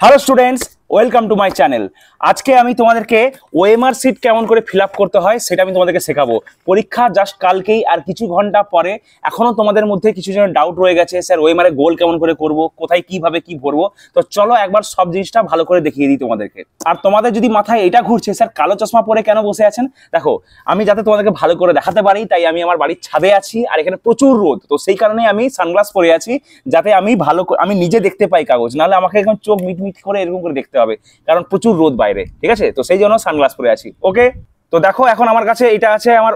Hello students, welcome to my channel. আজকে আমি তোমাদেরকে ওএমআর সিট কেমন করে ফিল আপ করতে হয় সেটা আমি তোমাদেরকে শেখাবো। পরীক্ষা জাস্ট কালকেই, আর কিছু ঘন্টা পরে। এখনো তোমাদের মধ্যে কিছু জন ডাউট রয়ে গেছে, স্যার ওএমআর এ গোল কেমন করে করব, কোথায় কিভাবে কি ভরবো। তো চলো একবার সব জিনিসটা ভালো করে দেখিয়ে দিই তোমাদেরকে। আর তোমাদের যদি মাথায় এটা ঘুরছে স্যার কালো চশমা পরে কেন বসে আছেন, দেখো আমি যাতে তোমাদেরকে ভালো করে দেখাতে পারি তাই আমি আমার বাড়ির ছাদে আছি, আর এখানে প্রচুর রোদ, তো সেই কারণে আমি সানগ্লাস পরে আছি যাতে আমি আমি নিজে দেখতে পাই কাগজ, নাহলে আমাকে এখন চোখ মিটমিট করে এরকম করে দেখতে হবে, কারণ প্রচুর রোদ বাইরে। ঠিক আছে, তো সেই জন্য সানগ্লাস পরে আছি। ওকে, তো দেখো এখন আমার কাছে এটা আছে আমার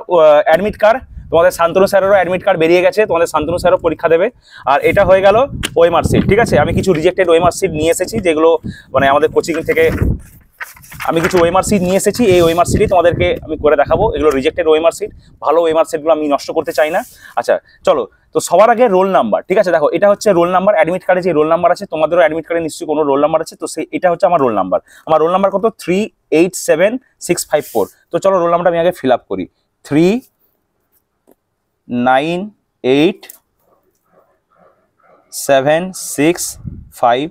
অ্যাডমিট কার্ড। তোমাদের শান্তনু স্যারেরও অ্যাডমিট কার্ড বেরিয়ে গেছে, তোমাদের শান্তনু স্যারও পরীক্ষা দেবে। আর এটা হয়ে গেল ওএমআর সিট। ঠিক আছে, আমি কিছু রিজেক্টেড ওএমআর সিট নিয়ে এসেছি, যেগুলো মানে আমাদের কোচিং থেকে আমি কিছু ওএমআর সিট নিয়ে এসেছি। এই ওএমআর সিটই তোমাদেরকে আমি করে দেখাবো। এগুলো রিজেক্টেড ওএমআর সিট, ভালো ওএমআর সিটগুলো আমি নষ্ট করতে চাই না। আচ্ছা চলো, তো সবার আগে রোল নাম্বার। ঠিক আছে, দেখো এটা হচ্ছে রোল নাম্বার। অ্যাডমিট কার্ডে যে রোল নাম্বার আছে, তোমাদেরও অ্যাডমিট কার্ডে নিশ্চয়ই কোনো রোল নাম্বার আছে, তো সেই এটা হচ্ছে আমার রোল নাম্বার। আমার রোল নাম্বার কত? 387654। তো চলো রোল নাম্বারটা আমি আগে ফিল আপ করি। 398765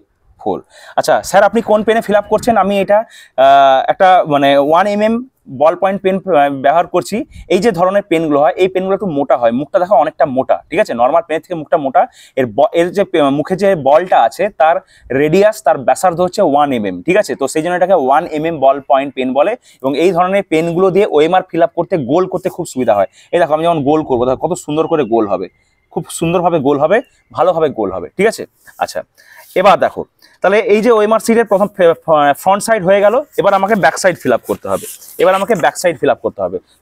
আচ্ছা স্যার আপনি কোন পেনে ফিল আপ করছেন? আমি এটা একটা মানে 1mm বল পয়েন্ট পেন ব্যবহার করছি। এই যে ধরনের পেনগুলো হয়, এই পেনগুলো একটু মোটা হয়, মুখটা দেখো অনেকটা মোটা। ঠিক আছে, নর্মাল পেনের থেকে মুখটা মোটা। এর যে মুখে যে বলটা আছে তার রেডিয়াস, তার ব্যাসার্ধ হচ্ছে 1mm। ঠিক আছে, তো সেই জন্য এটাকে 1mm বল পয়েন্ট পেন বলে। এবং এই ধরনের পেনগুলো দিয়ে ওএমআর ফিল আপ করতে, গোল করতে খুব সুবিধা হয়। এই দেখো আমি যখন গোল করবো দেখো কত সুন্দর করে গোল হবে, খুব সুন্দরভাবে গোল হবে, ভালোভাবে গোল হবে। ঠিক আছে, আচ্ছা এবার দেখো, তাহলে এই যে ওএমআর সিটের প্রথম ফ্রন্ট সাইড হয়ে গেল। এবার আমাকে ব্যাক সাইড ফিল আপ করতে হবে।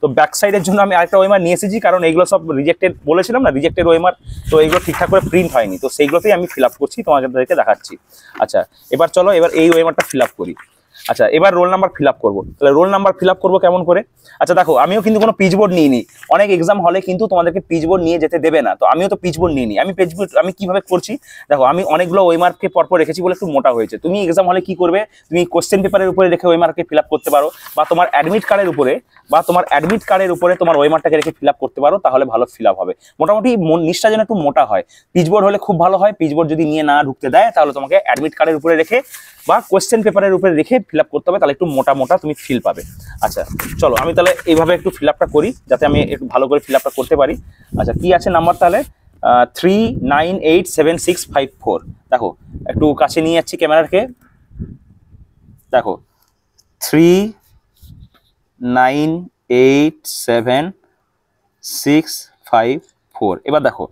তো ব্যাক সাইডের জন্য আমি আরেকটা ওএমআর নিয়ে এসেছি, কারণ এইগুলো সব রিজেক্টেড বলেছিলাম না, রিজেক্টেড ওএমআর। তো এইগুলো ঠিকঠাক করে প্রিন্ট হয়নি, তো সেইগুলোতেই আমি ফিল আপ করছি, তোমাদেরকে দেখাচ্ছি। আচ্ছা এবার চলো এবার এই ওএমআরটা ফিল আপ করি। আচ্ছা এবার রোল নাম্বার ফিল আপ করবো। তাহলে রোল নাম্বার ফিল আপ করবো কেমন করে? আচ্ছা দেখো আমিও কিন্তু কোনো পিচবোর্ড নিইনি। অনেক এক্সাম হলে কিন্তু তোমাদেরকে পিচবোর্ড নিয়ে যেতে দেবে না, তো আমিও তো পিচবোর্ড নিইনি। আমি কিভাবে করছি দেখো, আমি অনেকগুলো ওএমআরকে পরপর রেখেছি বলে একটু মোটা হয়েছে। তুমি এক্সাম হলে কি করবে, তুমি কোশ্চেন পেপারের উপরে রেখে ওএমআরকে ফিল আপ করতে পারো, বা তোমার অ্যাডমিট কার্ডের উপরে তোমার ওএমআরটাকে রেখে ফিল আপ করতে পারো, তাহলে ভালো ফিল আপ হবে। মোটামুটি নিচটা যেন একটু মোটা হয়। পিচবোর্ড হলে খুব ভালো হয়, পিচবোর্ড যদি নিয়ে না ঢুকতে দেয় তাহলে তোমাকে অ্যাডমিট কার্ডের উপরে রেখে বা কোশ্চেন পেপারের উপরে রেখে ফিল আপ করতে হবে, তাহলে একটু মোটা মোটা তুমি ফিল পাবে। আচ্ছা চলো আমি তাহলে এইভাবে একটু ফিল আপটা করি, যাতে আমি একটু ভালো করে ফিল আপটা করতে পারি। আচ্ছা কি আছে নাম্বার? তাহলে 398765। দেখো একটু কাছে নিয়ে যাচ্ছি ক্যামেরাকে, দেখো 398765। এবার দেখো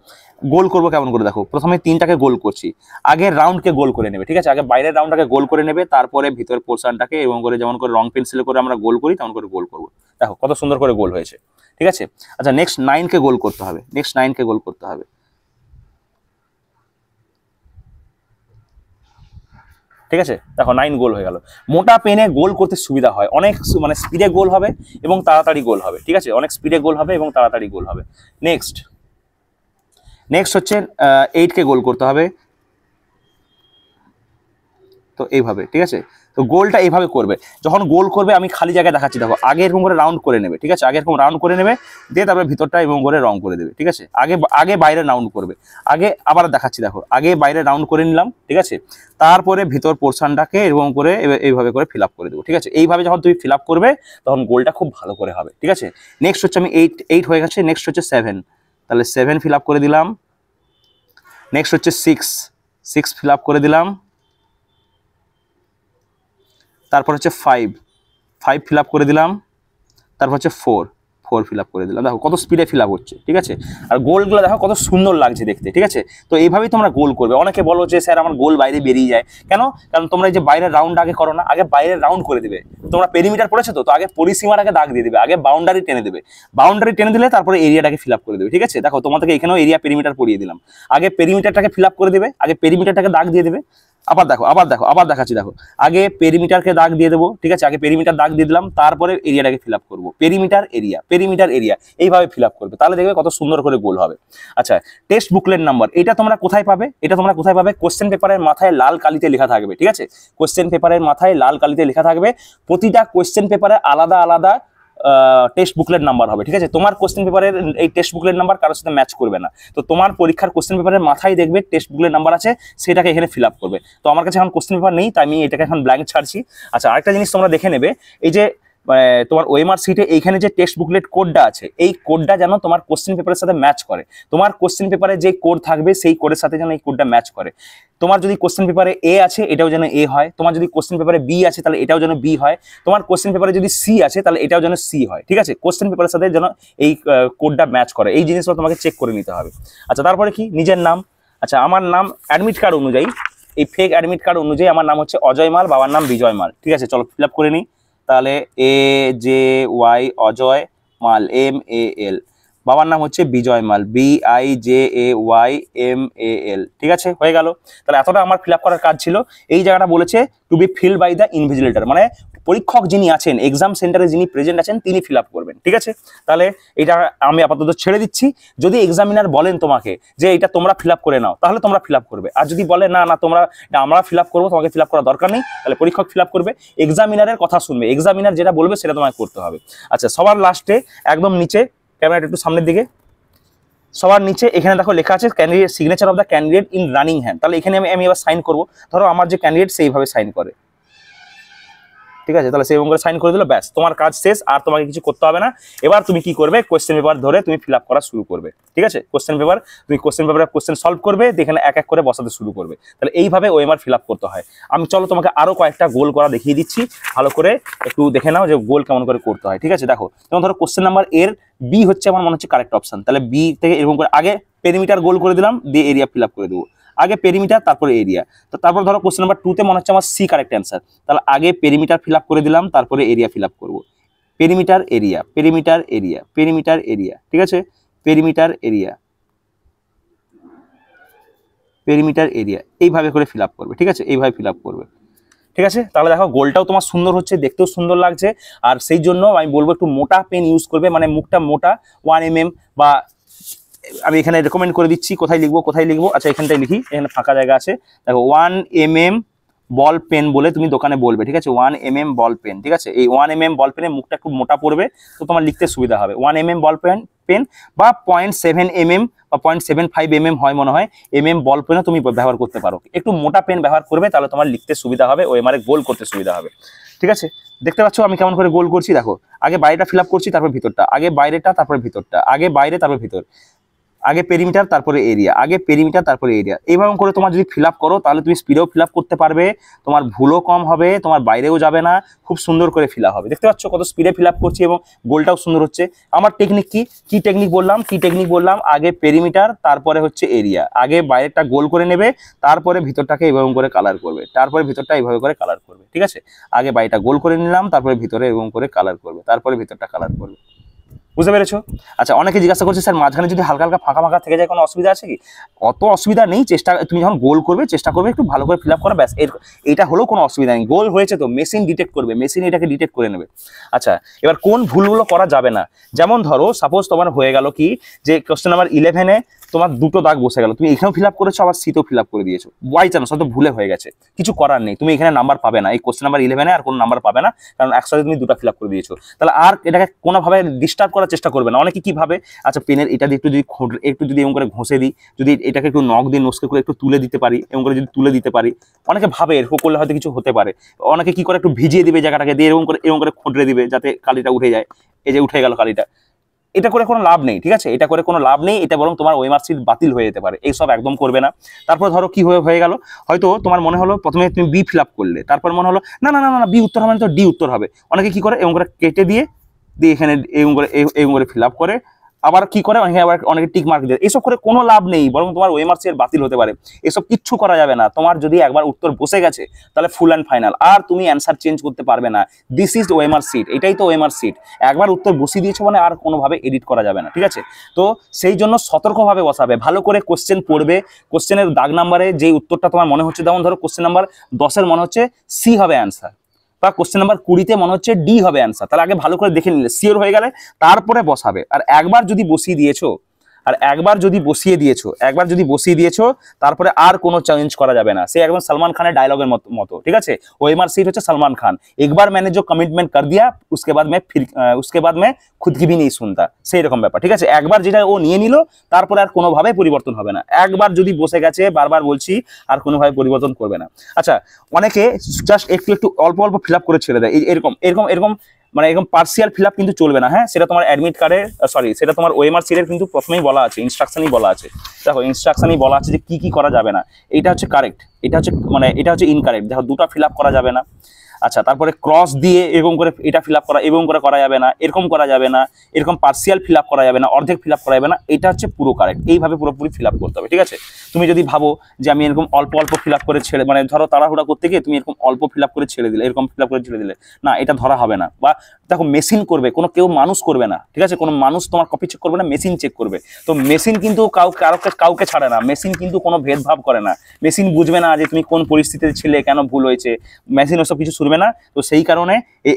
গোল করবো কেমন করে, দেখো প্রথমে তিনটাকে গোল করছি। আগের রাউন্ডকে গোল করে নেবে। ঠিক আছে, আগে বাইরের রাউন্ডটাকে গোল করে নেবে, তারপরে ভিতরের পোর্শনটাকে এবং করে যেমন করে রং পেন্সিলে করে আমরা গোল করি তেমন করে গোল করবো। দেখো কত সুন্দর করে গোল হয়েছে। ঠিক আছে, আচ্ছা নেক্সট 9কে গোল করতে হবে। ঠিক আছে, দেখো 9 গোল হয়ে গেল। মোটা পেনে গোল করতে সুবিধা হয়, অনেক মানে স্পিডে গোল হবে এবং তাড়াতাড়ি গোল হবে। ঠিক আছে, অনেক স্পিডে গোল হবে এবং তাড়াতাড়ি গোল হবে। নেক্সট হচ্ছে 8কে গোল করতে হবে। তো এইভাবে, ঠিক আছে, তো গোলটা এইভাবে করবে। যখন গোল করবে আমি খালি জায়গায় দেখাচ্ছি, দেখো আগে এরকম করে রাউন্ড করে নেবে। ঠিক আছে, আগে এরকম রাউন্ড করে নেবে, দিয়ে তারপরে ভিতরটা এবং করে রং করে দেবে। ঠিক আছে, আগে বাইরে রাউন্ড করবে, আগে আবার দেখাচ্ছি, দেখো আগে বাইরে রাউন্ড করে নিলাম। ঠিক আছে, তারপরে ভিতর পোর্শনটাকে এরকম করে এইভাবে করে ফিল আপ করে দেবো। ঠিক আছে, এইভাবে যখন তুমি ফিল আপ করবে তখন গোলটা খুব ভালো করে হবে। ঠিক আছে, নেক্সট হচ্ছে আমি 8 হয়ে গেছে। নেক্সট হচ্ছে 7, তাহলে 7 ফিল আপ করে দিলাম। নেক্সট হচ্ছে 6 ফিল আপ করে দিলাম। তারপর হচ্ছে 5 ফিল আপ করে দিলাম। তারপর হচ্ছে 4 ফিল আপ করে দিলাম। দেখো কত স্পিডে ফিল আপ হচ্ছে। ঠিক আছে, আর গোলগুলো দেখো কত সুন্দর লাগছে দেখতে। ঠিক আছে, তো এইভাবেই তোমরা গোল করবে। অনেকে বলো যে স্যার আমার গোল বাইরে বেরিয়ে যায় কেন? কারণ তোমরা এই যে বাইরের রাউন্ড আগে করো না, আগে বাইরের রাউন্ড করে দেবে। তোমরা পেরিমিটার পড়েছো তো আগে পরিসীমার আগে দাগ দিয়ে দেবে, আগে বাউন্ডারি টেনে দেবে। বাউন্ডারি টেনে দিলে তারপরে এরিয়াটাকে ফিল আপ করে দেবে। ঠিক আছে, দেখো তোমাদেরকে এখানেও এরিয়া পেরিমিটার পড়িয়ে দিলাম। আগে পেরিমিটারটাকে ফিল আপ করে দেবে, আগে পেরিমিটারটাকে দাগ দিয়ে দেবে। আবার দেখাচ্ছি, দেখো আগে পেরিমিটারকে দাগ দিয়ে দেবো। ঠিক আছে, আগে পেরিমিটার দাগ দিয়ে দিলাম, তারপরে এরিয়াটাকে ফিল আপ করবো। পেরিমিটার এরিয়া এইভাবে ফিল আপ করবে, তাহলে দেখবে কত সুন্দর করে গোল হবে। আচ্ছা টেক্সট বুকলেট নাম্বার, এটা তোমরা কোথায় পাবে? কোশ্চেন পেপারের মাথায় লাল কালিতে লেখা থাকবে। ঠিক আছে, কোশ্চেন পেপারের মাথায় লাল কালিতে লেখা থাকবে। প্রতিটা কোশ্চেন পেপারে আলাদা আলাদা টেক্সট বুকলেট নাম্বার হবে, ঠিক আছে? তোমার কোশ্চেন পেপারের এই টেক্সট বুকলেট নাম্বার কারোর সাথে ম্যাচ করবে না। তো তোমার পরীক্ষার কোশ্চেন পেপারের মাথায় দেখবে টেক্সট বুকলেট নাম্বার আছে, সেটাকে এখানে ফিল আপ করবে। তো আমার কাছে এখন কোশ্চেন পেপার নেই, তাই আমি এটাকে এখন ব্ল্যাঙ্ক ছাড়ছি। আচ্ছা, আরেকটা জিনিস তোমরা দেখে নেবে, এই যে তোমার ওএমআর সিটে এইখানে যে টেক্সট বুকলেট কোডটা আছে, এই কোডটা যেন তোমার কোশ্চেন পেপারের সাথে ম্যাচ করে। তোমার কোশ্চেন পেপারে যে কোড থাকবে সেই কোডের সাথে যেন এই কোডটা ম্যাচ করে। তোমার যদি কোশ্চেন পেপারে এ আছে, এটাও যেন এ হয়। তোমার যদি কোশ্চেন পেপারে বি আছে, তাহলে এটাও যেন বি হয়। তোমার কোশ্চেন পেপারে যদি সি আছে, তাহলে এটাও যেন সি হয়, ঠিক আছে? কোশ্চেন পেপারের সাথে যেন এই কোডটা ম্যাচ করে, এই জিনিসগুলো তোমাকে চেক করে নিতে হবে। আচ্ছা, তারপরে কি নিজের নাম। আচ্ছা, আমার নাম অ্যাডমিট কার্ড অনুযায়ী, এই ফেক অ্যাডমিট কার্ড অনুযায়ী আমার নাম হচ্ছে অজয় মাল, বাবার নাম বিজয় মাল, ঠিক আছে? চলো ফিল আপ করে নিই। তাহলে AJY অজয় মাল MAL, বাবার নাম হচ্ছে বিজয় মাল BIJAYMAL, ঠিক আছে? হয়ে গেল। তাহলে এতটা আমার ফিল আপ করার কাজ ছিল। এই জায়গাটা বলেছে to be fill by the invigilator, মানে পরীক্ষক যিনি আছেন, এক্সাম সেন্টারে যিনি প্রেজেন্ট আছেন, তিনি ফিল আপ করবেন, ঠিক আছে? তাহলে এটা আমি আপাতত ছেড়ে দিচ্ছি। যদি এক্সামিনার বলেন তোমাকে যে এটা তোমরা ফিল আপ করে নাও, তাহলে তোমরা ফিল আপ করবে। আর যদি বলে না না তোমরা আমরা ফিল আপ করবো, তোমাকে ফিল আপ করার দরকার নেই, তাহলে পরীক্ষক ফিল আপ করবে। এক্সামিনারের কথা শুনবে, এক্সামিনার যেটা বলবে সেটা তোমাকে করতে হবে। আচ্ছা, সবার লাস্টে একদম নিচে, ক্যামেরাটা একটু সামনের দিকে, সবার নিচে এখানে দেখো লেখা আছে candidate signature of the candidate in running hand. তাহলে এখানে আমি এবার সাইন করবো। ধরো আমার যে ক্যান্ডিডেট সেইভাবে সাইন করে, ঠিক আছে? তাহলে সেরকম করে সাইন করে দিল, ব্যাস তোমার কাজ শেষ, আর তোমাকে কিছু করতে হবে না। এবার তুমি কি করবে, কোশ্চেন পেপার ধরে তুমি ফিল আপ করা শুরু করবে, ঠিক আছে? কোশ্চেন পেপারে কোশ্চেন সলভ করবে, এখানে এক এক করে বসাতে শুরু করবে। তাহলে এইভাবে ওএমআর ফিল আপ করতে হয়। আমি চলো তোমাকে আরো কয়েকটা গোল করা দেখিয়ে দিচ্ছি, ভালো করে একটু দেখে নাও যে গোল কেমন করে করতে হয়, ঠিক আছে? দেখো, যেমন ধরো কোশ্চেন নাম্বার এর বি হচ্ছে আমার মনে হচ্ছে কারেক্ট অপশন। তাহলে বি থেকে এরকম করে আগে পেরিমিটার গোল করে দিলাম, দিয়ে এরিয়া ফিল আপ করে দেবো। আগে পেরিমিটার, তারপরে এরিয়া। তো তারপর ধরো কোশ্চেন নাম্বার 2 তে মনে হচ্ছে আমার সি কারেক্ট অ্যান্সার, তাহলে আগে পেরিমিটার ফিল আপ করে দিলাম, তারপরে এরিয়া ফিল আপ করবো। Perimeter area, perimeter area, perimeter area, ঠিক আছে? পেরিমিটার এরিয়া, পেরিমিটার এরিয়া, এইভাবে করে ফিল আপ করবে, ঠিক আছে? এইভাবে ফিল আপ করবে, ঠিক আছে? তাহলে দেখো গোলটাও তোমার সুন্দর হচ্ছে, দেখতেও সুন্দর লাগছে। আর সেই জন্য আমি বলবো একটু মোটা পেন ইউজ করবে, মানে মুখটা মোটা 1 mm, বা আমি এখানে রেকমেন্ড করে দিচ্ছি কোথায় লিখবো। আচ্ছা, এখানটায় লিখি, এখানে ফাঁকা জায়গা আছে। দেখো 1 mm বল পেন বলে তুমি দোকানে বলবে, ঠিক আছে? 1 mm বল পেন, ঠিক আছে? এই 1 mm বল পেনের মুখটা একটু মোটা পড়বে, তো তোমার লিখতে সুবিধা হবে। 1 mm বল পেন বা 0.7 mm বা 0.75 mm হয় মনে হয়, বল পেনও তুমি ব্যবহার করতে পারো। একটু মোটা পেন ব্যবহার করবে, তাহলে তোমার লিখতে সুবিধা হবে, ওএমআর গোল করতে সুবিধা হবে, ঠিক আছে? দেখতে পাচ্ছ আমি কেমন করে গোল করছি? দেখো, আগে বাইরেটা ফিল আপ করছি, তারপর ভিতরটা, আগে বাইরেটা তারপর ভিতরটা, আগে বাইরে তারপর ভিতর, আগে পেরিমিটার তারপরে এরিয়া, আগে পেরিমিটার তারপরে এরিয়া। এইভাবে করে তোমার যদি ফিল আপ করো, তাহলে তুমি স্পিডেও ফিল আপ করতে পারবে, তোমার ভুলও কম হবে, তোমার বাইরেও যাবে না, খুব সুন্দর করে ফিল আপ হবে। দেখতে পাচ্ছ কত স্পিডে ফিল আপ করছি এবং গোলটাও সুন্দর হচ্ছে। আমার টেকনিক কি টেকনিক বললাম, আগে পেরিমিটার তারপরে হচ্ছে এরিয়া, আগে বাইরেটা গোল করে নেবে, তারপরে ভিতরটাকে এইভাবে করে কালার করবে, তারপরে ভিতরটা এইভাবে করে কালার করবে, ঠিক আছে? আগে বাইরেটা গোল করে নিলাম, তারপরে ভিতরে এরকম করে কালার করবে, তারপরে ভিতরটা কালার করবে। বুঝতে পেরেছো? আচ্ছা, অনেকে জিজ্ঞাসা করছে স্যার মাঝখানে যদি হালকা হালকা ফাঁকা থেকে যায় কোনো অসুবিধা আছে কি? অত অসুবিধা নেই। তুমি যখন গোল করবে চেষ্টা করবে একটু ভালো করে ফিল আপ করা, ব্যাস। এটা হলেও কোনো অসুবিধা নেই। গোল হয়েছে তো মেশিন ডিটেক্ট করবে, মেশিন এটাকে ডিটেক্ট করে নেবে। আচ্ছা, এবার কোন ভুলগুলো করা যাবে না, যেমন ধরো সাপোজ তোমার হয়ে গেল কি যে কোশ্চেন নাম্বার 11-এ তোমার দুটো দাগ বসে গেল, তুমি এখানেও ফিল আপ করেছো, আবার সিতেও ফিল আপ করে দিয়েছো, বাই চান্স হয়তো ভুলে হয়ে গেছে, কিছু করার নেই, তুমি এখানে নাম্বার পাবে না, এই কোশ্চেন নাম্বার 11-এ আর কোনো নাম্বার পাবে না, কারণ একসাথে তুমি দুটো ফিল আপ করে দিয়েছো। তাহলে আর এটাকে কোনোভাবে ডিস্টার্ব করার চেষ্টা করবে না। অনেকে কি ভাবে, আচ্ছা পেনের এটা দিয়ে একটু যদি এরকম করে ঘষে দিই, যদি এটাকে একটু নখ দিয়ে নস্কে করে একটু তুলে দিতে পারি, এরকম করে যদি তুলে দিতে পারি, অনেকে ভাবে এরকম করলে হয়তো কিছু হতে পারে। অনেকে কি করে একটু ভিজিয়ে দিবে জায়গাটাকে দিয়ে, এরকম করে খুঁটরে দিবে যাতে কালিটা উঠে যায়। এই যে উঠে গেল কালিটা, এটা করে কোনো লাভ নেই, ঠিক আছে? এটা করে কোনো লাভ নেই, এটা বরং তোমার ওএমআর সিট বাতিল হয়ে যেতে পারে, এইসব একদম করবে না। তারপর ধরো কি হয়ে গেল, হয়তো তোমার মনে হলো প্রথমে তুমি বি ফিল আপ করলে, তারপর মনে হলো না না না না বি উত্তর হবে না, তো ডি উত্তর হবে। অনেকে কি করে এরকম করে কেটে দিয়ে এখানে এরকম করে ফিল আপ করে, আবার কি করে অনেকে টিক মার্ক দেয়। এসব করে কোনো লাভ নেই, বরং তোমার ওএমআর সিট বাতিল হতে পারে। এসব কিচ্ছু করা যাবে না। তোমার যদি একবার উত্তর বসে গেছে তাহলে ফুল অ্যান্ড ফাইনাল, আর তুমি অ্যান্সার চেঞ্জ করতে পারবে না। দিস ইজ ওএমআর সিট, এটাই তো ওএমআর সিট। একবার উত্তর বসিয়ে দিয়েছো মানে আর কোনোভাবে এডিট করা যাবে না, ঠিক আছে? তো সেই জন্য সতর্কভাবে বসাবে, ভালো করে কোশ্চেন পড়বে। কোশ্চেনের দাগ নাম্বারে যেই উত্তরটা তোমার মনে হচ্ছে, যেমন ধরো কোশ্চেন নাম্বার 10-এর মনে হচ্ছে সি হবে অ্যান্সার, বা কোশ্চেন নাম্বার 20-তে মনে হচ্ছে ডি হবে অ্যান্সার, তাহলে আগে ভালো করে দেখে নিলে, সিওর হয়ে গেলে তারপরে বসাবে। আর একবার যদি বসিয়ে দিয়েছো আর একবার যদি বসিয়ে দিয়েছো তারপরে আর কোনো চেঞ্জ করা যাবে না। সে একদম সলমান খানের ডায়লগের মতো, ঠিক আছে? ওএমআর সিট হচ্ছে সলমান খান, একবার मैंने जो कमिटमेंट कर दिया उसके बाद मैं खुद की भी नहीं सुनता, সেই রকম ব্যাপার, ঠিক আছে? একবার যেটা ও নিয়ে নিল তারপরে আর কোনোভাবে পরিবর্তন হবে না। একবার যদি বসে গেছে, বারবার বলছি, আর কোনোভাবে পরিবর্তন করবে না। আচ্ছা, অনেকে জাস্ট একটু অল্প অল্প ফিল আপ করে ছেড়ে দেয়, এরকম মানে এরকম পার্সিয়াল ফিল আপ কিন্তু চলবে না। হ্যাঁ, সেটা তোমার অ্যাডমিট কার্ডের সেটা তোমার ওএমআর সিটের কিন্তু প্রথমেই বলা আছে, ইনস্ট্রাকশনই বলা আছে। দেখো, ইনস্ট্রাকশনই বলা আছে যে কি করা যাবে না। এটা হচ্ছে কারেক্ট, এটা হচ্ছে ইনকারেক্ট। দেখো, দুটো ফিল আপ করা যাবে না। আচ্ছা, তারপরে ক্রস দিয়ে এরকম করে এটা ফিল আপ করা, এরকম করে করা যাবে না, এরকম করা যাবে না, এরকম পার্সিয়াল ফিল আপ করা যাবে না, অর্ধেক ফিল আপ করা যাবে না। এটা হচ্ছে পুরো কারেক্ট, এইভাবে পুরোপুরি ফিল আপ করতে হবে, ঠিক আছে? তুমি যদি ভাবো যে আমি এরকম অল্প অল্প ফিল আপ করে ছেড়ে, মানে ধরো তাড়াহুড়া করতে গিয়ে তুমি এরকম অল্প ফিল আপ করে ছেড়ে দিলে, এরকম ফিল আপ করে ছেড়ে দিলে, না, এটা ধরা হবে না। বা দেখো, মেশিন করবে, কেউ মানুষ করবে না, ঠিক আছে? কোনো মানুষ তোমার কপি চেক করবে না, মেশিন চেক করবে। তো মেশিন কিন্তু কাউকে ছাড়ে না, মেশিন কিন্তু কোনো ভেদভাব করে না। মেশিন বুঝবে না যে তুমি কোন পরিস্থিতিতে ছিলে, কেন ভুল হয়েছে, মেশিন ওসব কিছু শুনবে না। তো সেই কারণে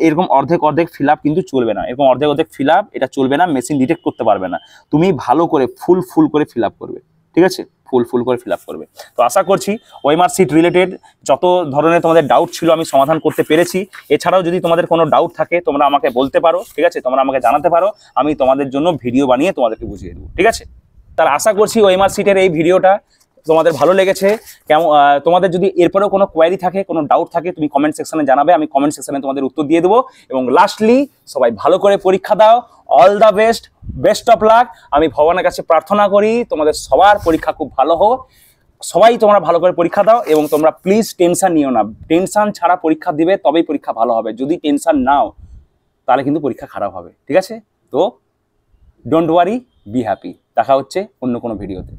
এরকম অর্ধেক ফিল আপ কিন্তু চলবে না, এরকম অর্ধেক ফিল আপ এটা চলবে না, মেশিন ডিটেক্ট করতে পারবে না। তুমি ভালো করে ফুল করে ফিল আপ করবে, ঠিক আছে? ফুল করে ফিল আপ করবে। তো আশা করছি ওএমআর সিট রিলেটেড যত ধরনের তোমাদের ডাউট ছিল আমি সমাধান করতে পেরেছি। এছাড়াও যদি তোমাদের কোনো ডাউট থাকে তোমরা আমাকে বলতে পারো, ঠিক আছে? তোমরা আমাকে জানাতে পারো, আমি তোমাদের জন্য ভিডিও বানিয়ে তোমাদেরকে বুঝিয়ে দেবো, ঠিক আছে? তার আশা করছি ওএমআর সিটের এই ভিডিওটা তোমাদের ভালো লেগেছে। কেমন, তোমাদের যদি এরপরেও কোনো কোয়ারি থাকে, কোনো ডাউট থাকে, তুমি কমেন্ট সেকশনে জানাবে, আমি কমেন্ট সেকশনে তোমাদের উত্তর দিয়ে দেবো। এবং লাস্টলি, সবাই ভালো করে পরীক্ষা দাও। All the best of luck. আমি ভগবানের কাছে প্রার্থনা করি তোমাদের সবার পরীক্ষা খুব ভালো হোক। সবাই তোমরা ভালো করে পরীক্ষা দাও এবং তোমরা প্লিজ টেনশন নিও না। টেনশন ছাড়া পরীক্ষা দিবে, তবেই পরীক্ষা ভালো হবে। যদি টেনশন নাও তাহলে কিন্তু পরীক্ষা খারাপ হবে, ঠিক আছে? তো ডোন্ট ওয়ারি, বি হ্যাপি। দেখা হচ্ছে অন্য কোনো ভিডিওতে।